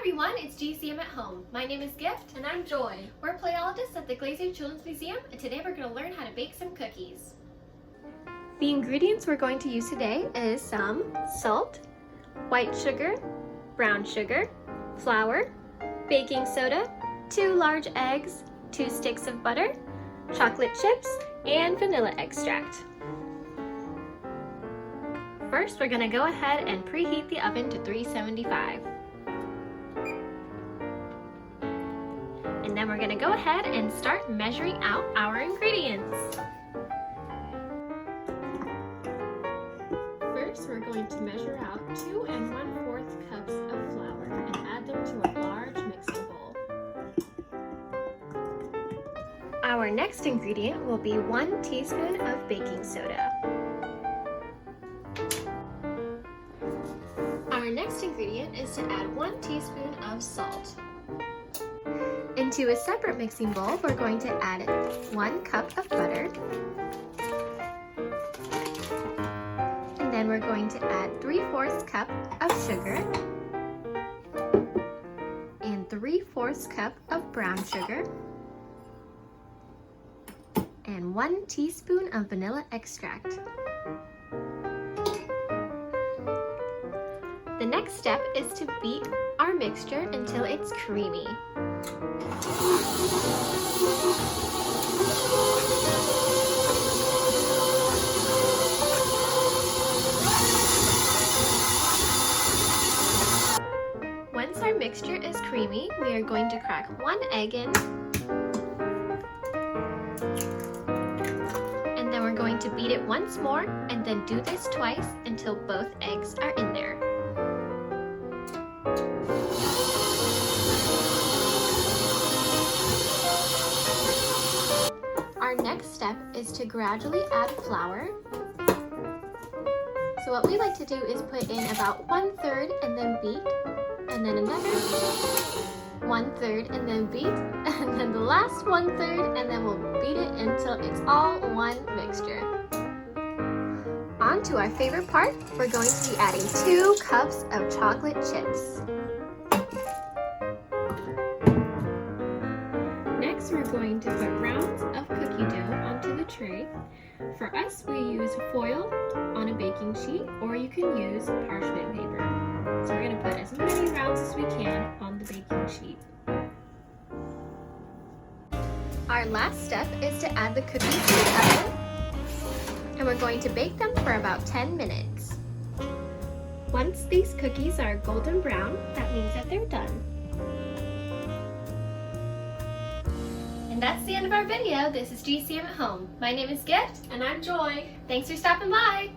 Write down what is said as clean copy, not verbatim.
everyone, it's GCM at Home. My name is Gift. And I'm Joy. We're playologists at the Glazier Children's Museum, and today we're going to learn how to bake some cookies. The ingredients we're going to use today is some salt, white sugar, brown sugar, flour, baking soda, 2 large eggs, 2 sticks of butter, chocolate chips, and vanilla extract. First, we're going to go ahead and preheat the oven to 375. And then we're going to go ahead and start measuring out our ingredients. First, we're going to measure out 2 1/4 cups of flour and add them to a large mixing bowl. Our next ingredient will be 1 teaspoon of baking soda. Our next ingredient is to add 1 teaspoon of salt. Into a separate mixing bowl, we're going to add 1 cup of butter. And then we're going to add 3/4 cup of sugar and 3/4 cup of brown sugar and 1 teaspoon of vanilla extract. The next step is to beat our mixture until it's creamy. Once our mixture is creamy, we are going to crack 1 egg in, and then we're going to beat it once more and then do this twice until both eggs are in there. Our next step is to gradually add flour. So what we like to do is put in about 1/3 and then beat, and then another 1/3 and then beat, and then the last 1/3, and then we'll beat it until it's all one mixture. On to our favorite part, we're going to be adding 2 cups of chocolate chips. Next, we're going to put rounds of cookie dough onto the tray. For us, we use foil on a baking sheet, or you can use parchment paper. So we're going to put as many rounds as we can on the baking sheet. Our last step is to add the cookies to the oven, and we're going to bake them for about 10 minutes. Once these cookies are golden brown, that means that they're done. And that's the end of our video. This is GCM at Home. My name is Gift. And I'm Joy. Thanks for stopping by.